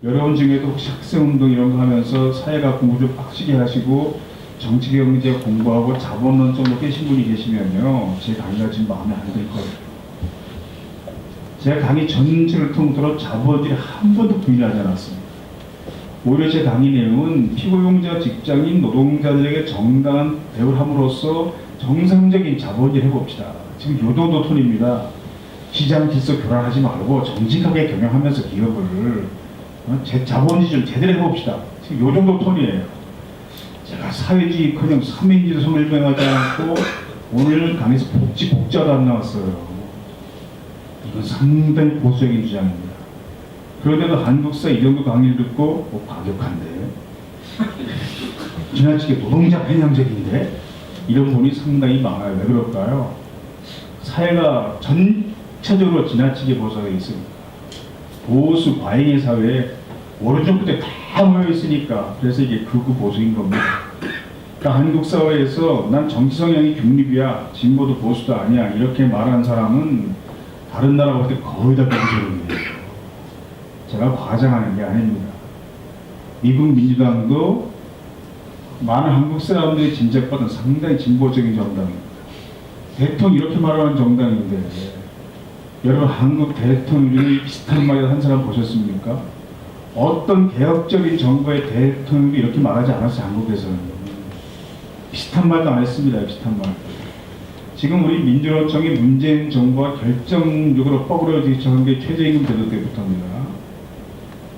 여러분 중에도 혹시 학생운동 이런 거 하면서 사회가 공부 좀 빡시게 하시고 정치경제 공부하고 자본론적으로 깨신 분이 계시면요, 제 강의가 지금 마음에 안 들 거예요. 제가 강의 전체를 통틀어 자본주의를 한 번도 부인하지 않았습니다. 오히려 제 강의 내용은 피고용자, 직장인, 노동자들에게 정당한 대우를 함으로써 정상적인 자본주의를 해봅시다. 지금 요 정도 톤입니다. 시장 질서 교란하지 말고 정직하게 경영하면서 기업을 제 자본주의 좀 제대로 해봅시다. 지금 요 정도 톤이에요. 제가 사회주의커녕 삼인지도 설명하지 않고 오늘 강의에서 복지도 안 나왔어요. 이건 상당히 보수적인 주장입니다. 그런데도 한국사 이 정도 강의를 듣고 과격한데, 지나치게 노동자 편향적인데, 이런 분이 상당히 많아요. 왜 그럴까요? 사회가 전체적으로 지나치게 보수되어 있습니다. 보수 과잉의 사회에 오른쪽부터 다 모여 있으니까, 그래서 이게 극우 보수인 겁니다. 그러니까 한국 사회에서 난 정치 성향이 중립이야, 진보도 보수도 아니야, 이렇게 말하는 사람은 다른 나라 볼 때 거의 다 보수적입니다. 제가 과장하는 게 아닙니다. 미국 민주당도 많은 한국 사람들이 짐작받은 상당히 진보적인 정당입니다. 대통령 이렇게 말하는 정당인데, 여러분 한국 대통령이 비슷한 말을 한 사람 보셨습니까? 어떤 개혁적인 정부의 대통령도 이렇게 말하지 않았어요. 한국에서는 비슷한 말도 안 했습니다. 비슷한 말. 지금 우리 민주노총이 문재인 정부와 결정적으로 뻐그러지기 시작한 게 최저임금 제도 때부터입니다.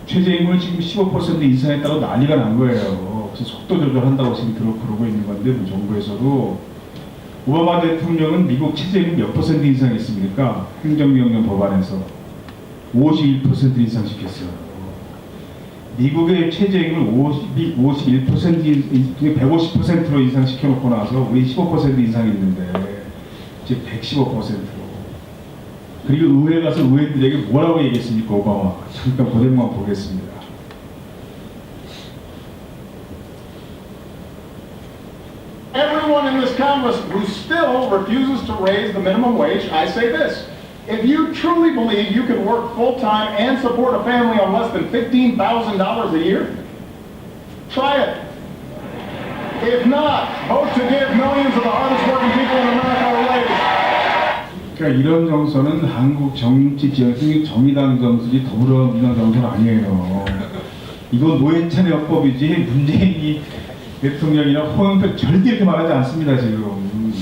최저임금을 지금 15% 인상했다고 난리가 난 거예요. 그래서 속도 조절한다고 지금 그러고 있는 건데, 정부에서도. 오바마 대통령은 미국 최저임금 몇 % 인상했습니까? 행정명령 법안에서 51% 인상시켰어요. 미국의 최저임금을 150%로 인상시켜놓고 나서 우리 15% 인상했는데 지금 115%로. 그리고 의회 가서 의원들에게 뭐라고 얘기했습니까? 오바마. 잠깐 그대로만 보겠습니다. Everyone in this Congress who still refuses to raise the minimum wage, I say this. If you truly believe you can work full-time and support a family on less than $15,000 a year, try it. If not, vote to give millions of the hardest working people in America a raise. 그러니까 이런 정서는 한국 정치 지역이 정의당 정서지 더불어민주당 정서는 아니에요. 이건 노회찬의 화법이지 문재인 대통령이나 홍영표 절대 이렇게 말하지 않습니다. 지금.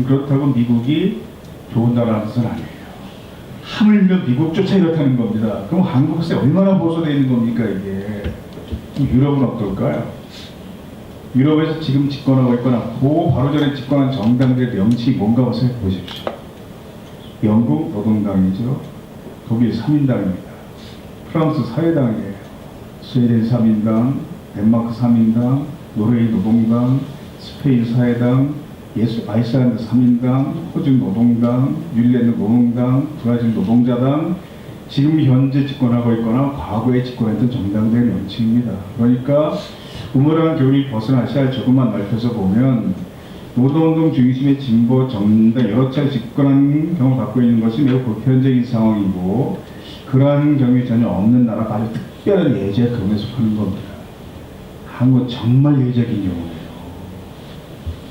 그렇다고 미국이 좋은 나라라는 뜻은 아니에요. 하물며 미국조차 이렇다는 겁니다. 그럼 한국세 얼마나 보수되어 있는 겁니까 이게. 유럽은 어떨까요? 유럽에서 지금 집권하고 있거나 그 바로 전에 집권한 정당들의 명칭이 뭔가 생각해 보십시오. 영국 노동당이죠. 독일 3인당입니다. 프랑스 사회당이에요. 스웨덴 3인당, 덴마크 3인당, 노르웨이 노동당, 스페인 사회당, 아이슬란드 3인당, 호주 노동당, 뉴질랜드 노동당, 브라질 노동자당, 지금 현재 집권하고 있거나 과거에 집권했던 정당들의 명칭입니다. 그러니까 우물한 교훈이 벗어나셔야 할 조금만 넓혀서 보면 노동운동 중심의 진보 정당 여러 차례 집권한 경험을 갖고 있는 것이 매우 보편적인 상황이고, 그러한 경험이 전혀 없는 나라가 아주 특별한 예제 그런에 속하는 겁니다. 한국은 정말 예외적인 경우예요.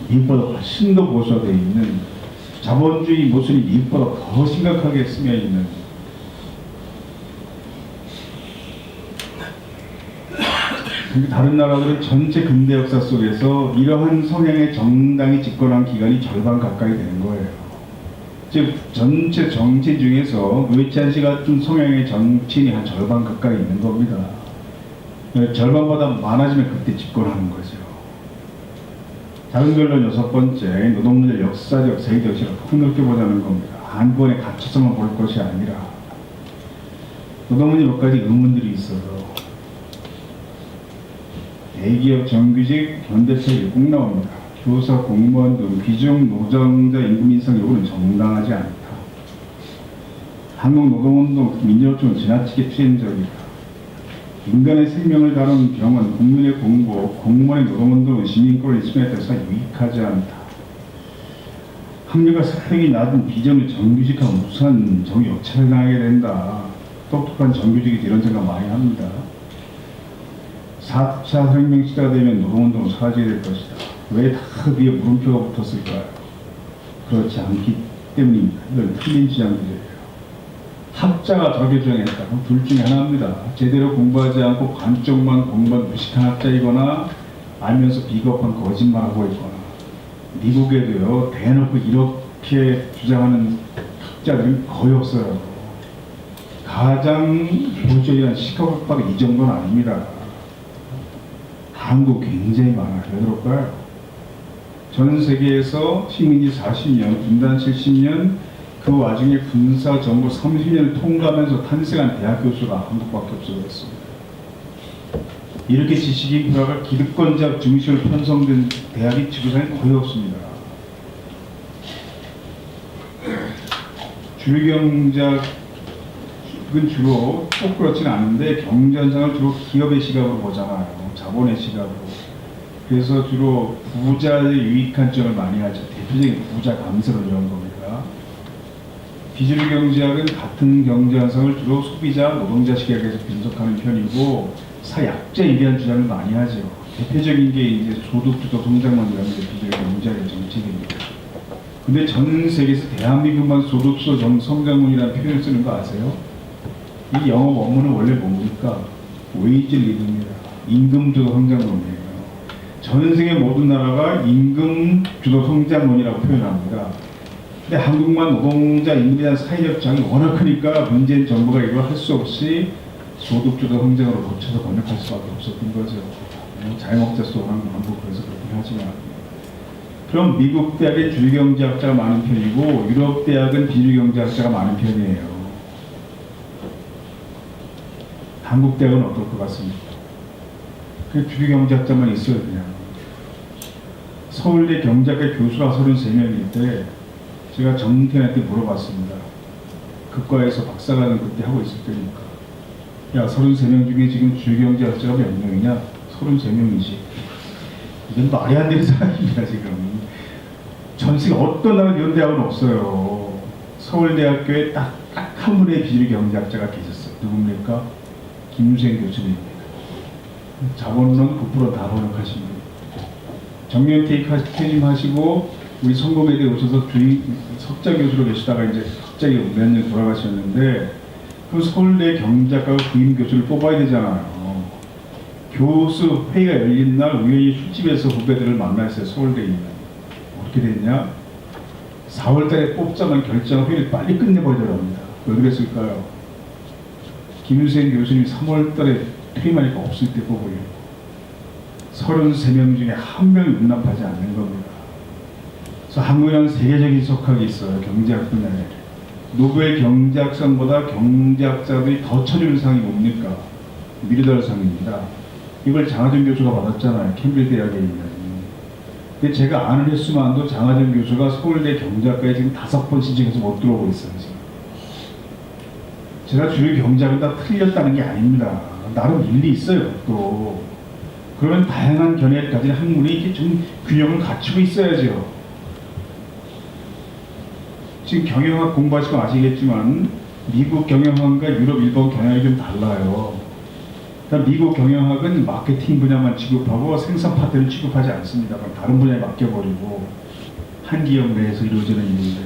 미국보다 훨씬 더 보수화되어 있는, 자본주의 모순이 미국보다 더 심각하게 스며 있는, 다른 나라들은 전체 근대 역사 속에서 이러한 성향의 정당이 집권한 기간이 절반 가까이 되는 거예요. 즉 전체 정치 중에서 노회찬 씨 같은 성향의 정치인이 한 절반 가까이 있는 겁니다. 절반보다 많아지면 그때 집권하는 거죠. 작은 결론 6번째, 노동문제 역사적, 세계적 시각을 폭넓게 보자는 겁니다. 한 번에 갇혀서만 볼 것이 아니라 노동문제 몇 가지 의문들이 있어요. 대기업, 정규직, 현대차이 꼭 나옵니다. 교사, 공무원 등 비중 노동자 임금 인상 요구는 정당하지 않다. 한국노동운동 민주노총은 지나치게 추진적이다. 인간의 생명을 다룬 병은 국민의 공복, 공무원의 노동운동은 시민권을 침해해서 유익하지 않다. 학력과 사회력이 낮은 비정을 정규직하고 무수한 정의 역차를 당하게 된다. 똑똑한 정규직이 이런 생각 많이 합니다. 4차 산업혁명 시대가 되면 노동운동은 사라지게 될 것이다. 왜 다 위에 물음표가 붙었을까요? 그렇지 않기 때문입니다. 이건 틀린 주장들이에요. 학자가 저렇게 주장했다. 그럼 둘 중에 하나입니다. 제대로 공부하지 않고 관쪽만 공부한 무식한 학자이거나 알면서 비겁한 거짓말하고 있거나, 미국에도요 대놓고 이렇게 주장하는 학자들은 거의 없어요. 가장 보수적인 시카고 학파가 이 정도는 아닙니다. 한국 굉장히 많아요. 왜 그럴까요? 전 세계에서 식민지 40년, 분단 70년, 그 와중에 군사 정부 30년을 통과하면서 탄생한 대학 교수가 한국밖에 없어 그랬습니다. 이렇게 지식 인프라가 기득권자 중심으로 편성된 대학이 지구상에 거의 없습니다. 주류경작은 주로 꼭 그렇지는 않은데 경제 현상을 주로 기업의 시각으로 보잖아요. 자본의 시각으로. 그래서 주로 부자의 유익한 점을 많이 하죠. 대표적인 부자 감세론 이런 겁니다. 비주류 경제학은 같은 경제 현상을 주로 소비자, 노동자 시각에서 분석하는 편이고 사약자에 대한 주장을 많이 하죠. 대표적인 게 이제 소득주도 성장론이라는 게 비주류 경제학의 정책입니다. 근데 전 세계에서 대한민국만 소득주도 성장론이라는 표현을 쓰는 거 아세요? 이 영어 원문은 원래 뭡니까? 웨이지 리듬입니다. 임금주도 성장론이에요. 전 세계 모든 나라가 임금주도 성장론이라고 표현합니다. 근데 한국만 노동자 임금에 대한 사회적 저항이 워낙 크니까 문재인 정부가 이걸 할 수 없이 소득주도 성장으로 고쳐서 번역할 수밖에 없었던 거죠. 자영업자 수도는 한국 그래서 그렇게 하지만. 그럼 미국 대학에 주류경제학자가 많은 편이고 유럽 대학은 비주류경제학자가 많은 편이에요. 한국 대학은 어떨 것 같습니까? 그 주류경제학자만 있어요 그냥. 서울대 경제학과 교수가 33명인데 제가 정태한테 물어봤습니다. 그과에서 박사과정 그때 하고 있을 때니까. 야 33명 중에 지금 주류경제학자가 몇 명이냐? 33명이지. 이건 말이 안 되는 사람입니다 지금. 전 세계 어떤 나라 이런 대학은 없어요. 서울대학교에 딱 한 분의 비주류경제학자가 계셨어요. 누굽니까? 김유생 교수님입니다. 자본론 9% 다 번역하신 분. 정년퇴임 하시고 우리 성공회대에 오셔서 석자 교수로 계시다가 이제 갑자기 몇 년 돌아가셨는데 그 서울대 경제학과 부임 교수를 뽑아야 되잖아요. 교수 회의가 열린 날 우연히 술집에서 후배들을 만났어요. 서울대에 있는. 어떻게 됐냐? 4월달에 뽑자만 결정 회의를 빨리 끝내버리더랍니다. 왜 그랬을까요? 김유생 교수님이 3월달에 퇴임하니까 없을 때 뽑으려고. 33명 중에 한 명이 용납하지 않는 겁니다. 그래서 한국에는 세계적인 석학이 있어요. 경제학 분야에. 노벨 경제학상보다 경제학자들이 더 쳐주는 상이 뭡니까? 미르달상입니다. 이걸 장하준 교수가 받았잖아요. 캠브리지 대학에 있는. 근데 제가 아는 횟수만도 장하준 교수가 서울대 경제학과에 지금 5번 신청해서 못 들어오고 있어요. 지금. 제가 주류 경제학을 다 틀렸다는 게 아닙니다. 나름 일리 있어요. 또 그런 다양한 견해를 가진 학문이 좀 균형을 갖추고 있어야죠. 지금 경영학 공부하시고 아시겠지만 미국 경영학과 유럽, 일본 경영학이 좀 달라요. 그러니까 미국 경영학은 마케팅 분야만 취급하고 생산 파트를 취급하지 않습니다. 다른 분야에 맡겨버리고 한 기업 내에서 이루어지는 일인데.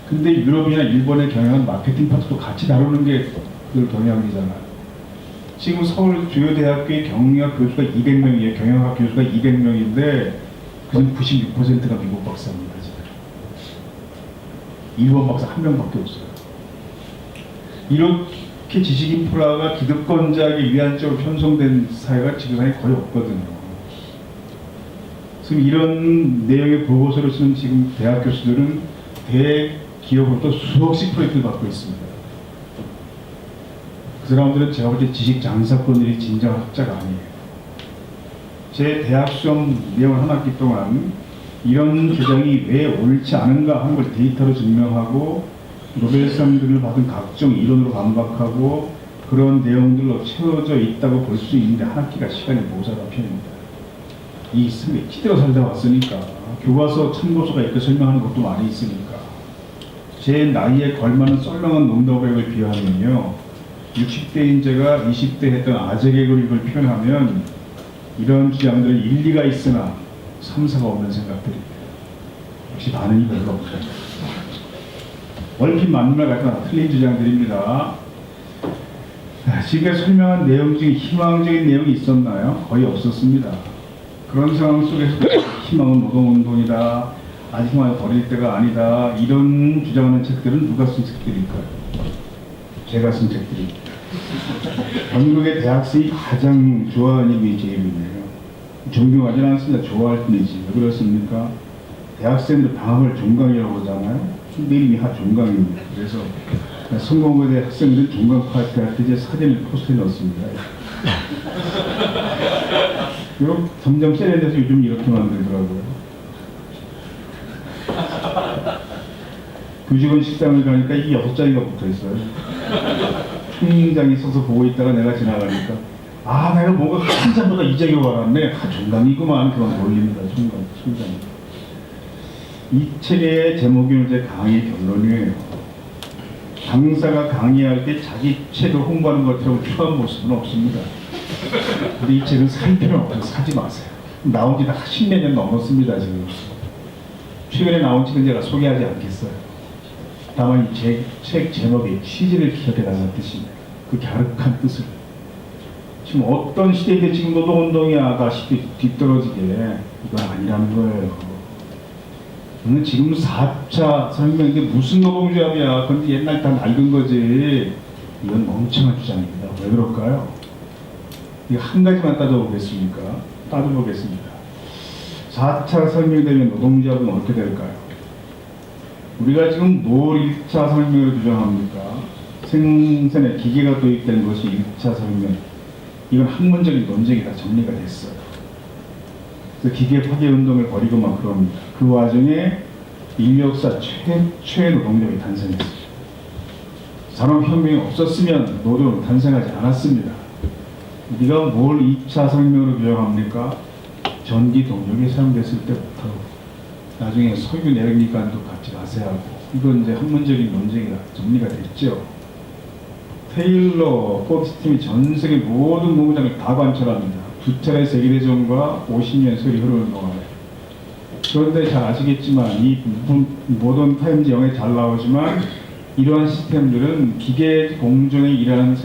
근데 유럽이나 일본의 경영은 마케팅 파트도 같이 다루는 게 그 경영이잖아요. 지금 서울 주요 대학교의 경영학 교수가 200명이에요. 경영학 교수가 200명인데 그중 96%가 미국 박사입니다. 지금. 일본 박사 한 명밖에 없어요. 이렇게 지식 인프라가 기득권자에게 위안적으로 편성된 사회가 지금에 거의 없거든요. 지금 이런 내용의 보고서를 쓰는 지금 대학 교수들은 대기업으로부터 수억씩 프로젝트를 받고 있습니다. 그 사람들은 제가 볼 때 지식 장사꾼들이 진정한 학자가 아니에요. 제 대학 시험 내용을 한 학기 동안 이런 주장이 왜 옳지 않은가 하는 걸 데이터로 증명하고 노벨상들을 받은 각종 이론으로 반박하고 그런 내용들로 채워져 있다고 볼 수 있는데 한 학기가 시간이 모자란 편입니다. 이 기대어 살다 왔으니까 교과서 참고서가 있고 설명하는 것도 많이 있으니까 제 나이에 걸맞는 썰렁한 농담백을 비하하면요 60대인 제가 20대 했던 아재 개그를 이걸 표현하면 이런 주장들은 일리가 있으나 삼사가 없는 생각들입니다. 역시 반응이 별로 없어요. 얼핏 맞는 말 같으나 틀린 주장들입니다. 지금 설명한 내용 중에 희망적인 내용이 있었나요? 거의 없었습니다. 그런 상황 속에서 희망은 노동운동이다, 아직 희망을 버릴 때가 아니다, 이런 주장하는 책들은 누가 쓴 책들일까요? 제가 쓴 책들입니다. 전국의 대학생이 가장 좋아하는 이름이 제 이름이에요. 존경하지는 않습니다. 좋아할 뿐이지. 왜 그렇습니까? 대학생들 방학을 종강이라고 하잖아요. 내 이름이 종강입니다. 그래서 성공회대 학생들은 종강 파티 할 때 제 사진을 포스트에 넣습니다. 그리고 점점 세련돼서 요즘 이렇게 만들더라고요. 교직원 식당을 가니까 이 6장이가 붙어있어요. 총장이 서서 보고 있다가 내가 지나가니까 아, 내가 뭔가 한참보다 이재교가 알았네. 종강이구만. 그만 놀립니다. 총장. 이 책의 제목이 이제 강의 결론이에요. 강사가 강의할 때 자기 책을 홍보하는 것처럼 표한 모습은 없습니다. 근데 이 책은 살 필요는 없어요. 사지 마세요. 나온 지다 10몇 년 넘었습니다. 지금. 최근에 나온 책은 제가 소개하지 않겠어요. 다만 이 책 제목의 취지를 기억해달라는 뜻입니다. 그 갸륵한 뜻을. 지금 어떤 시대인데 지금 노동운동이야가 뒤떨어지게 이건 아니라는 거예요. 지금 4차 산업혁명인데 무슨 노동조합이야. 그런데 옛날 다 낡은 거지. 이건 멍청한 주장입니다. 왜 그럴까요? 이거 한 가지만 따져보겠습니까? 4차 산업혁명되면 노동조합은 어떻게 될까요? 우리가 지금 뭘 1차 산업혁명으로 규정합니까? 생산에 기계가 도입된 것이 1차 산업혁명. 이건 학문적인 논쟁이 다 정리가 됐어요. 그래서 기계 파괴 운동을 벌이고 막 그럽니다. 그 와중에 인류역사 최초의 노동력이 탄생했어요. 산업혁명이 없었으면 노동은 탄생하지 않았습니다. 우리가 뭘 2차 산업혁명으로 규정합니까? 전기 동력이 사용됐을 때부터 나중에 석유 내리니까도 같이 가세하고 이건 이제 학문적인 논쟁이 정리가 됐죠. 테일러, 포스팀이 전 세계 모든 공장을 다 관찰합니다. 두 차례 세계대전과 50년 세월이 흐르는 동안에. 그런데 잘 아시겠지만 이 모던 타임즈 영화에 잘 나오지만 이러한 시스템들은 기계 공정에 일하는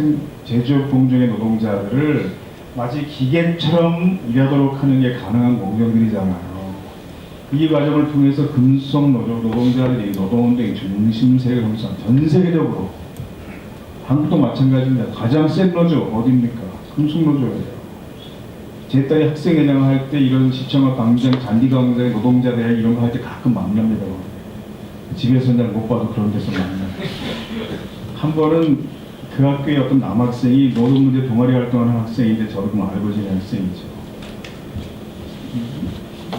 제조업 공정의 노동자들을 마치 기계처럼 일하도록 하는 게 가능한 공정들이잖아요. 이 과정을 통해서 금속 노동자들이 노동운동의 중심세를 형성, 전 세계적으로 한국도 마찬가지입니다. 가장 센 노조 어디입니까? 금속 노조예요. 제 딸이 학생회장을 할 때 이런 시청학 광장, 잔디 광장의 노동자 대회 이런 거 할 때 가끔 만납니다. 집에서는 잘 못 봐도 그런 데서 만나요. 한 번은 그 학교의 어떤 남학생이 노동 문제 동아리 활동하는 학생인데 저를 좀 알고 지낸 학생이죠.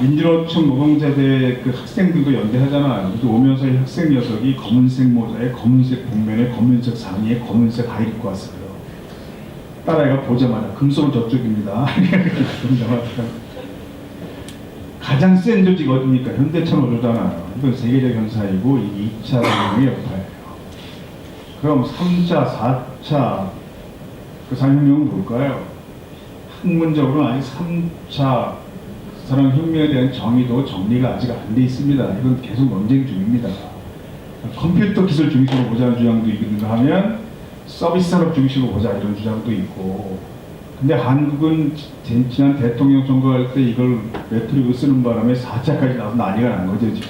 민주노총 노동자대 그 학생들도 연대하잖아요. 그래서 오면서 이 학생 녀석이 검은색 모자에 검은색 복면에 검은색 상의에 검은색 하이 입고 왔어요. 딸아이가 보자마자 금속은 저쪽입니다. 가장 센 조직이 어디입니까? 현대차 노조잖아요. 이건 세계적 현상이고 이게 2차 산업의 역할이에요. 그럼 3차, 4차 그 산업혁명은 뭘까요? 학문적으로는 아직 3차 산업혁명에 대한 정의도 정리가 아직 안 돼 있습니다. 이건 계속 논쟁 중입니다. 컴퓨터 기술 중심으로 보자는 주장도 있는가 하면 서비스 산업 중심으로 보자 이런 주장도 있고, 근데 한국은 지난 대통령 선거할 때 이걸 레토릭을 쓰는 바람에 4차까지 나와서 난리가 난 거죠 지금.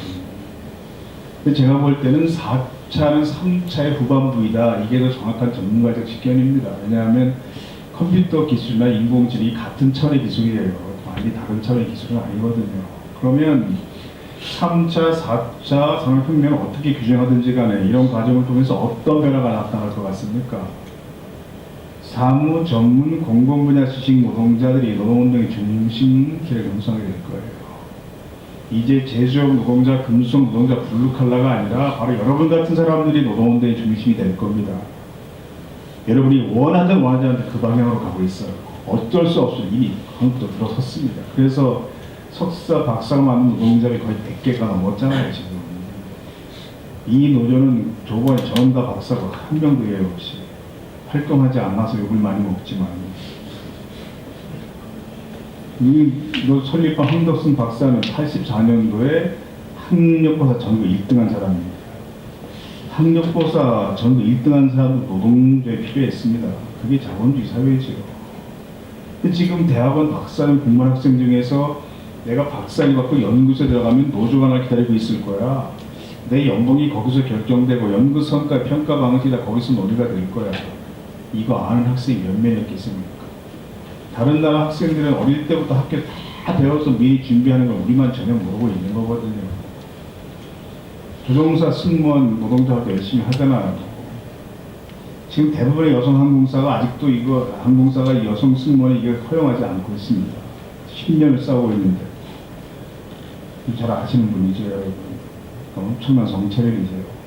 근데 제가 볼 때는 4차는 3차의 후반부이다. 이게 더 정확한 전문가적 식견입니다. 왜냐하면 컴퓨터 기술이나 인공지능이 같은 차원의 기술이에요. 많이 다른 차원의 기술은 아니거든요. 그러면 3차, 4차 산업혁명을 어떻게 규정하든지 간에 이런 과정을 통해서 어떤 변화가 나타날 것 같습니까? 사무, 전문, 공공 분야 지식 노동자들이 노동운동의 중심기를 형성하게 될 거예요. 이제 제조업 노동자, 금속 노동자, 블루칼라가 아니라 바로 여러분 같은 사람들이 노동운동의 중심이 될 겁니다. 여러분이 원하든 원하지 않든 그 방향으로 가고 있어요. 어쩔 수 없이 이미 한국도 들어섰습니다. 그래서 석사, 박사가 맡는 노동자들이 거의 100개가 넘었잖아요, 지금. 이 노조는 저번에 전다 박사가 한 명도 예외 없이 활동하지 않아서 욕을 많이 먹지만 너 설립한 황덕순 박사는 84년도에 학력고사 전국 1등한 사람입니다. 학력고사 전국 1등한 사람도 노동조에 필요했습니다. 그게 자본주의 사회죠. 근데 지금 대학원 박사는 공부한 학생 중에서 내가 박사를 받고 연구소에 들어가면 노조가 날 기다리고 있을 거야. 내 연봉이 거기서 결정되고 연구 성과 평가 방식이 다 거기서 논의가 될 거야. 이거 아는 학생이 몇 명 있겠습니까? 다른 나라 학생들은 어릴 때부터 학교 다 배워서 미리 준비하는 걸 우리만 전혀 모르고 있는 거거든요. 조종사, 승무원, 노동자도 열심히 하잖아요. 지금 대부분의 여성 항공사가 아직도 이거 항공사가 여성 승무원이 이걸 허용하지 않고 있습니다. 10년을 싸우고 있는데 잘 아시는 분이죠, 여러분. 엄청난 성차별이세요.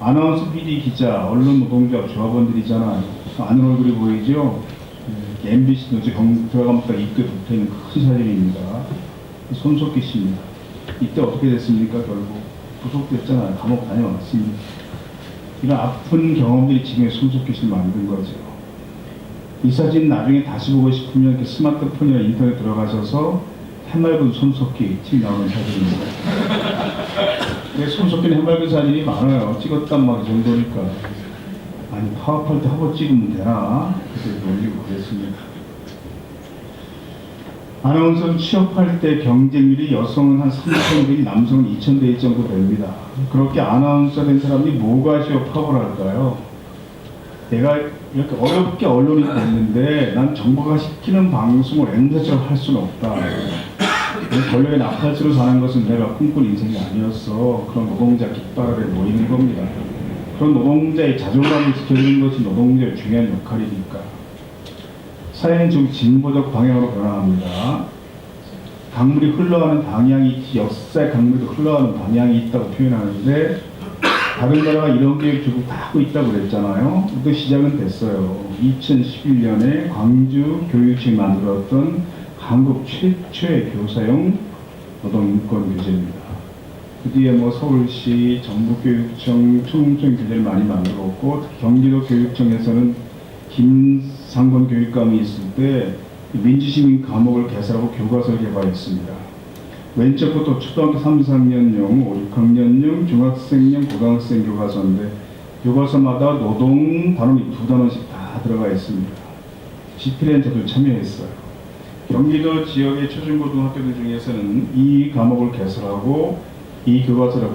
아나운서, PD, 기자, 언론 노동자, 조합원들이잖아요. 아는 얼굴이 보이죠? MBC 노조 들어가면 딱 입구에 붙어있는 큰 사진입니다. 손석희 씨입니다. 이때 어떻게 됐습니까? 결국 구속됐잖아요. 감옥 다녀왔습니다. 이런 아픈 경험들이 지금의 손석희 씨를 만든 거죠. 이 사진 나중에 다시 보고 싶으면 이렇게 스마트폰이나 인터넷 들어가셔서 해맑은 손석희 TV 나오는 사진입니다. 손석희는 해맑은 사진이 많아요. 찍었단 말이 정도니까. 아니 파업할 때 한번 찍으면 되나? 그때 놀리고 그랬습니다. 아나운서 취업할 때 경쟁률이 여성은 한 3,000대, 남성은 2,000대 정도 됩니다. 그렇게 아나운서 된 사람이 뭐가 쉬워 파업을 할까요? 내가 이렇게 어렵게 언론이 됐는데 난 정부가 시키는 방송을 앵사처럼 할 수는 없다. 권력의 나팔수로 사는 것은 내가 꿈꾼 인생이 아니었어. 그런 노동자 깃발 아래 모이는 겁니다. 그런 노동자의 자존감을 지켜주는 것이 노동자의 중요한 역할이니까. 사회는 좀 진보적 방향으로 변화합니다. 강물이 흘러가는 방향이 역사의 강물도 흘러가는 방향이 있다고 표현하는데 다른 나라가 이런 교육 주고 다 하고 있다고 그랬잖아요. 또 시작은 됐어요. 2011년에 광주 교육청이 만들었던 한국 최초의 교사용 노동인권 교재입니다. 그 뒤에 뭐 서울시, 전북교육청, 청운청 교재를 많이 만들었고 경기도 교육청에서는 김상권 교육감이 있을 때 민주시민 과목을 개설하고 교과서를 개발했습니다. 왼쪽부터 초등학교 3, 4학년용, 5, 6학년용, 중학생용, 고등학생 교과서인데 교과서마다 노동 단원이 2단원씩 다 들어가 있습니다. 집필엔 저도 참여했어요. 경기도 지역의 초중고등학교들 중에서는 이 과목을 개설하고 이 교과서를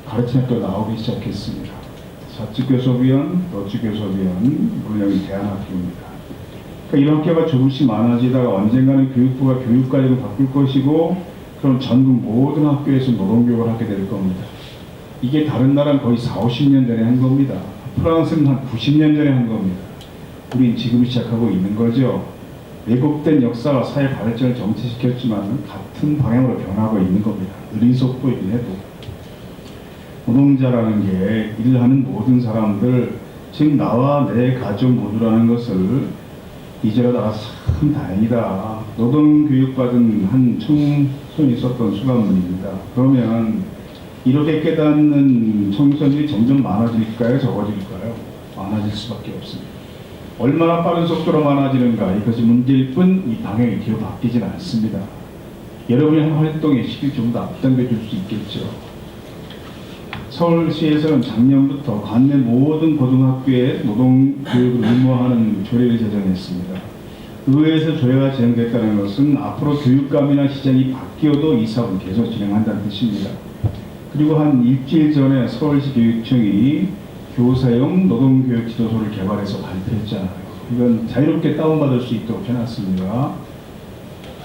가르치는 학교가 나오기 시작했습니다. 사측교섭위원, 노측교섭위원, 물론 여기 대안학교입니다. 그러니까 이런 학교가 조금씩 많아지다가 언젠가는 교육부가 교육과정을 바꿀 것이고 그럼 전국 모든 학교에서 노동교육을 하게 될 겁니다. 이게 다른 나라는 거의 4, 50년 전에 한 겁니다. 프랑스는 한 90년 전에 한 겁니다. 우린 지금 시작하고 있는 거죠. 왜곡된 역사와 사회 발전을 정체시켰지만 같은 방향으로 변하고 있는 겁니다. 느린 속도이긴 해도. 노동자라는 게 일을 하는 모든 사람들, 지금 나와 내 가족 모두라는 것을 이제라도 알아서 참 다행이다. 노동교육받은 한 청소년이 썼던 수감문입니다. 그러면 이렇게 깨닫는 청소년이 점점 많아질까요? 적어질까요? 많아질 수밖에 없습니다. 얼마나 빠른 속도로 많아지는가 이것이 문제일 뿐 이 방향이 뒤로 바뀌진 않습니다. 여러분의 한 활동에 시기를 좀 더 앞당겨 줄 수 있겠죠. 서울시에서는 작년부터 관내 모든 고등학교에 노동교육을 의무화하는 조례를 제정했습니다. 의회에서 조례가 제정됐다는 것은 앞으로 교육감이나 시장이 바뀌어도 이 사업은 계속 진행한다는 뜻입니다. 그리고 한 일주일 전에 서울시 교육청이 교사용 노동교육 지도서를 개발해서 발표했잖아요. 이건 자유롭게 다운받을 수 있도록 해놨습니다.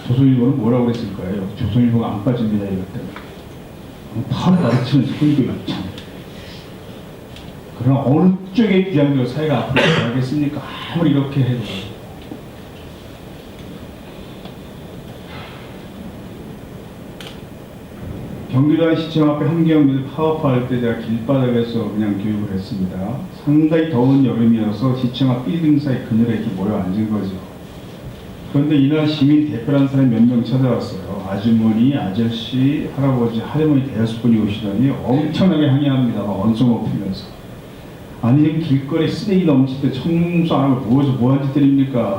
조선일보는 뭐라고 그랬을까요? 조선일보가 안 빠집니다, 이것 때문에. 바로 가르치는 소리도 참. 그러나 어느 쪽에 귀향되어 사회가 앞으로 나가겠습니까? 아무리 이렇게 해도. 경기도 시청 앞에 한경들 파업할 때 제가 길바닥에서 그냥 교육을 했습니다. 상당히 더운 여름이어서 시청 앞 빌딩 사이 그늘에 이렇게 모여 앉은 거죠. 그런데 이날 시민 대표라는 사람이 몇 명 찾아왔어요. 아주머니, 아저씨, 할아버지, 할머니 5분이 오시더니 엄청나게 항의합니다. 언성을 피면서. 아니 지금 길거리 쓰레기 넘칠 때 청소 안 하고 뭐한 짓들입니까?